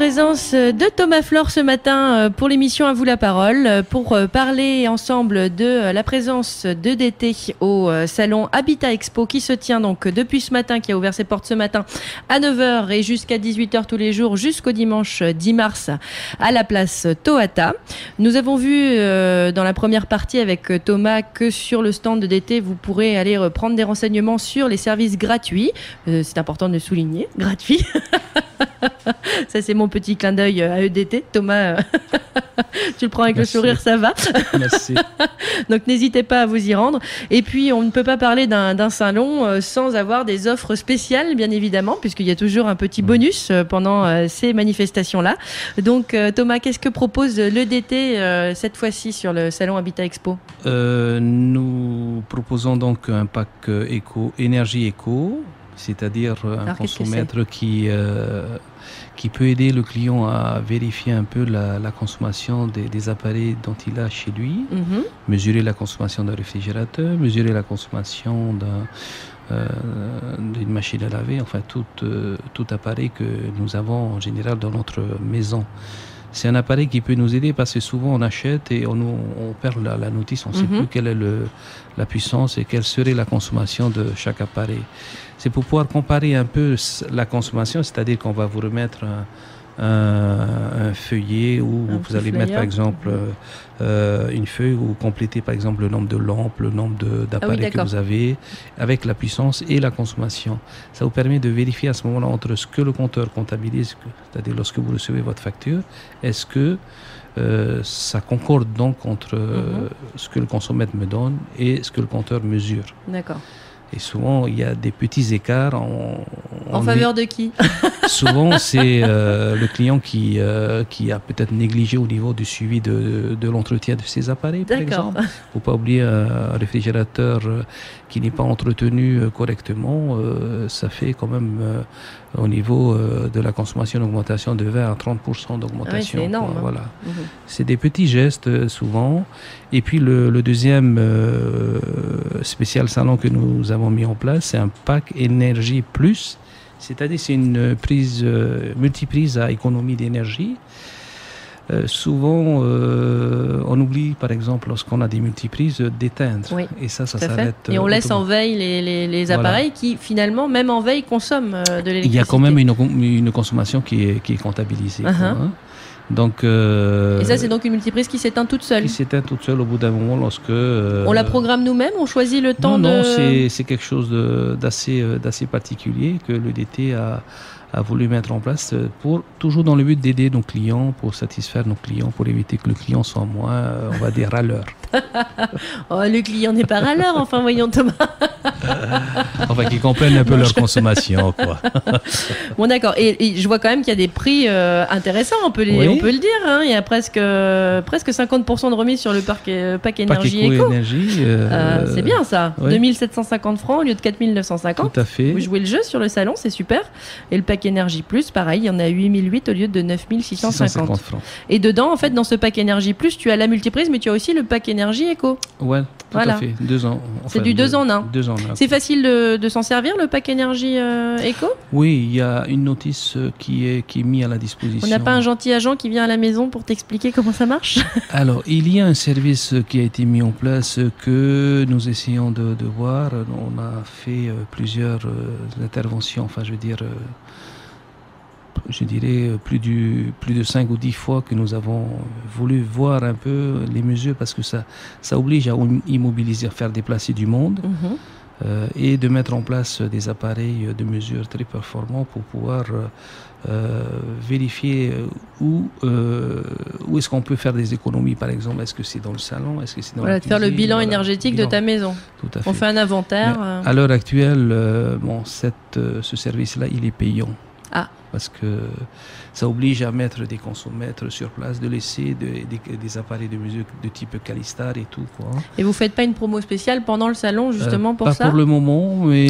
présence de Thomas Flore ce matin pour l'émission À vous la parole, pour parler ensemble de la présence d'EDT au salon Habitat Expo qui se tient donc depuis ce matin, qui a ouvert ses portes ce matin à 9h et jusqu'à 18h tous les jours jusqu'au dimanche 10 mars à la place Tohata. Nous avons vu dans la première partie avec Thomas que sur le stand d'EDT vous pourrez aller prendre des renseignements sur les services gratuits. C'est important de le souligner, gratuits. Ça c'est mon petit clin d'œil à EDT. Thomas, tu le prends avec Merci. Le sourire, ça va. Merci. Donc n'hésitez pas à vous y rendre. Et puis on ne peut pas parler d'un salon sans avoir des offres spéciales, bien évidemment, puisqu'il y a toujours un petit bonus pendant ces manifestations-là. Donc Thomas, qu'est-ce que propose l'EDT cette fois-ci sur le salon Habitat Expo? Nous proposons donc un pack énergie éco, c'est-à-dire un consommateur qui peut aider le client à vérifier un peu la consommation des appareils dont il a chez lui, mesurer la consommation d'un réfrigérateur, mesurer la consommation d'une machine à laver, enfin tout appareil que nous avons en général dans notre maison. C'est un appareil qui peut nous aider parce que souvent on achète et on perd la notice, on ne sait plus quelle est la puissance et quelle serait la consommation de chaque appareil. C'est pour pouvoir comparer un peu la consommation, c'est-à-dire qu'on va vous remettre un feuillet où vous allez mettre par exemple une feuille où vous complétez par exemple le nombre de lampes, le nombre d'appareils que vous avez avec la puissance et la consommation. Ça vous permet de vérifier à ce moment-là entre ce que le compteur comptabilise, c'est-à-dire lorsque vous recevez votre facture, est-ce que ça concorde donc entre ce que le consommateur me donne et ce que le compteur mesure. D'accord. Et souvent, il y a des petits écarts. En faveur de qui? Souvent, c'est le client qui a peut-être négligé au niveau du suivi de l'entretien de ses appareils, par exemple. Il ne faut pas oublier un réfrigérateur qui n'est pas entretenu correctement. Ça fait quand même, au niveau de la consommation, une augmentation de 20 à 30% d'augmentation. Ah oui, c'est énorme. Voilà. C'est des petits gestes, souvent. Et puis, le deuxième spécial salon que nous avons mis en place, c'est un pack énergie plus, c'est-à-dire c'est une prise multiprise à économie d'énergie. Souvent, on oublie, par exemple, lorsqu'on a des multiprises, d'éteindre. Oui, et ça s'arrête. Et on laisse en veille les appareils qui, finalement, même en veille, consomment de l'électricité. Il y a quand même une consommation qui est comptabilisée. Donc, et ça, c'est donc une multiprise qui s'éteint toute seule. Qui s'éteint toute seule au bout d'un moment lorsque... on la programme nous-mêmes, on choisit le temps Non, c'est quelque chose d'assez particulier que l'EDT a voulu mettre en place toujours dans le but d'aider nos clients, pour satisfaire nos clients, pour éviter que le client soit moins, on va dire, râleur. Oh, le client n'est pas râleur, enfin, voyons Thomas. Enfin, qu'ils comprennent un peu leur consommation, quoi. Bon, d'accord. Et je vois quand même qu'il y a des prix intéressants, on peut le dire. Hein. Il y a presque 50% de remise sur le pack énergie éco. C'est bien ça. Oui. 2750 francs au lieu de 4950. Tout à fait. Vous jouez le jeu sur le salon, c'est super. Et le pack énergie plus, pareil, il y en a 8008 au lieu de 9650 francs. Et dedans, en fait, dans ce pack énergie plus, tu as la multiprise, mais tu as aussi le pack énergie éco. Ouais, tout à fait. 2 ans. Enfin, c'est du 2 en 1. 2 ans. C'est facile de s'en servir, le pack énergie éco? Oui, il y a une notice qui est mise à la disposition. On n'a pas un gentil agent qui vient à la maison pour t'expliquer comment ça marche? Alors, il y a un service qui a été mis en place que nous essayons de voir. On a fait plusieurs interventions, enfin, je dirais plus de 5 ou 10 fois que nous avons voulu voir un peu les mesures, parce que ça oblige à immobiliser, à faire déplacer du monde et de mettre en place des appareils de mesure très performants pour pouvoir vérifier où est-ce qu'on peut faire des économies, par exemple. Est-ce que c'est dans le salon, est-ce que c'est dans la cuisine, faire le bilan énergétique de ta maison. Tout à fait. On fait un inventaire. À l'heure actuelle, ce service-là, il est payant. Ah. Parce que ça oblige à mettre des consommateurs sur place, de laisser des appareils de mesure de type Calistar et tout, quoi. Et vous ne faites pas une promo spéciale pendant le salon, justement, pour ça? Pas pour le moment, mais...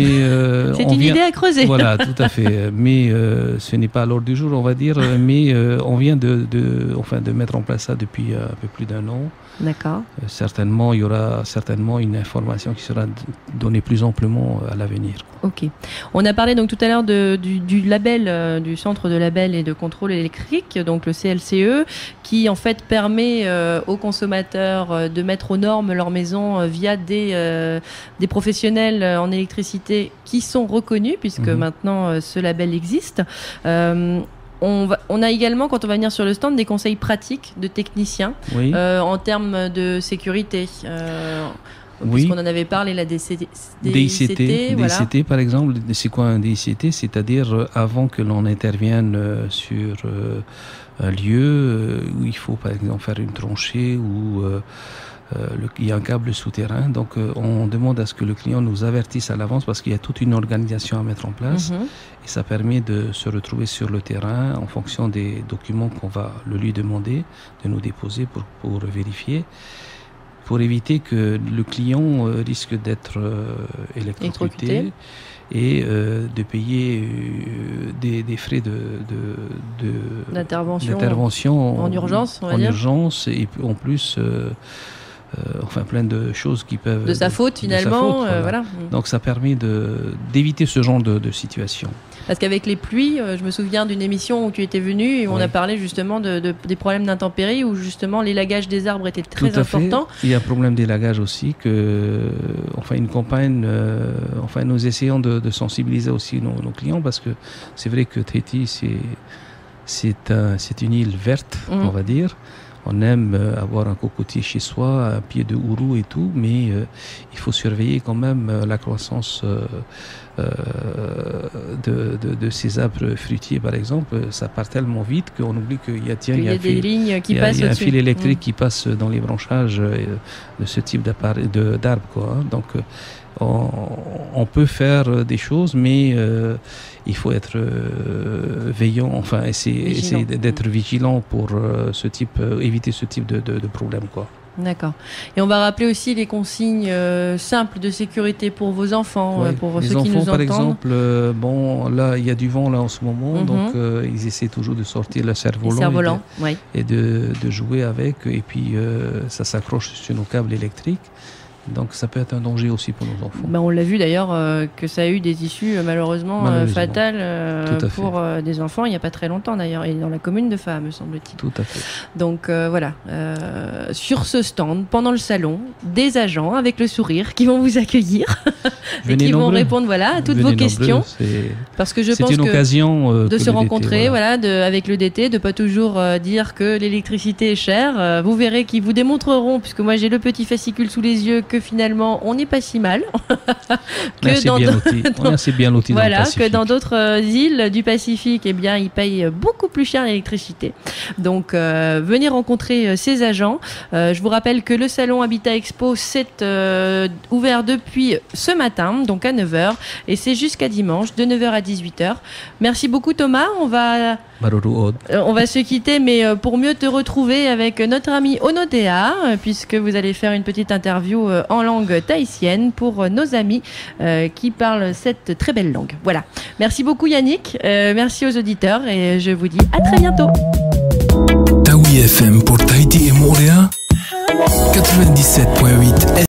c'est une idée à creuser. Voilà, tout à fait. Mais ce n'est pas à l'ordre du jour, on va dire, mais on vient de mettre en place ça depuis un peu plus d'1 an. D'accord. Certainement, il y aura certainement une information qui sera donnée plus amplement à l'avenir. Ok. On a parlé donc tout à l'heure du label du Centre de label et de contrôle électrique, donc le CLCE, qui en fait permet aux consommateurs de mettre aux normes leur maison via des professionnels en électricité qui sont reconnus, puisque maintenant ce label existe. On a également, quand on va venir sur le stand, des conseils pratiques de techniciens en termes de sécurité. Puisqu'on en avait parlé, la DICT, voilà. DICT, par exemple, c'est quoi un DICT? C'est-à-dire avant que l'on intervienne sur un lieu où il faut, par exemple, faire une tranchée ou il y a un câble souterrain. Donc, on demande à ce que le client nous avertisse à l'avance parce qu'il y a toute une organisation à mettre en place. Et ça permet de se retrouver sur le terrain en fonction des documents qu'on va le lui demander de nous déposer pour vérifier, pour éviter que le client risque d'être électrocuté et de payer des frais d'intervention en urgence, on va dire. Urgence, et en plus plein de choses qui peuvent... De sa faute, finalement. Voilà. Donc ça permet d'éviter ce genre de situation. Parce qu'avec les pluies, je me souviens d'une émission où tu étais venu et on a parlé justement des problèmes d'intempéries, où justement l'élagage des arbres était très important. Il y a un problème d'élagage aussi, une campagne, nous essayons de sensibiliser aussi nos clients, parce que c'est vrai que Tahiti, c'est une île verte, on va dire. On aime avoir un cocotier chez soi, un pied de hourou et tout, mais il faut surveiller quand même la croissance de ces arbres fruitiers, par exemple. Ça part tellement vite qu'on oublie qu'il y a des lignes qui passent il y a un fil électrique qui passe dans les branchages de ce type d'arbre, quoi. Donc, on peut faire des choses, mais il faut être veillant, essayer d'être vigilant pour éviter ce type de problème, quoi. D'accord. Et on va rappeler aussi les consignes simples de sécurité pour vos enfants, pour ceux qui nous entendent. Par exemple, là, il y a du vent là en ce moment, donc ils essaient toujours de sortir le cerf-volant et de jouer avec, et puis ça s'accroche sur nos câbles électriques. Donc ça peut être un danger aussi pour nos enfants. On l'a vu d'ailleurs que ça a eu des issues malheureusement fatales pour des enfants il n'y a pas très longtemps d'ailleurs, et dans la commune de Faha, me semble-t-il. Tout à fait. Donc voilà, sur ce stand, pendant le salon, des agents avec le sourire qui vont vous accueillir et qui vont répondre à toutes vos questions. Parce que je pense c'est une occasion de se rencontrer avec le DT, de pas toujours dire que l'électricité est chère. Vous verrez qu'ils vous démontreront, puisque moi j'ai le petit fascicule sous les yeux, que finalement on n'est pas si mal. On est assez bien lotis dans le Pacifique. Que dans d'autres îles du Pacifique, ils payent beaucoup plus cher l'électricité. Donc venez rencontrer ces agents. Je vous rappelle que le salon Habitat Expo s'est ouvert depuis ce matin, donc à 9h, et c'est jusqu'à dimanche de 9h à 18h. Merci beaucoup Thomas. On va se quitter, mais pour mieux te retrouver avec notre ami Onotea, puisque vous allez faire une petite interview en langue tahitienne pour nos amis qui parlent cette très belle langue. Voilà. Merci beaucoup Yannick, merci aux auditeurs, et je vous dis à très bientôt. Taoui FM pour Tahiti et Moorea 97.8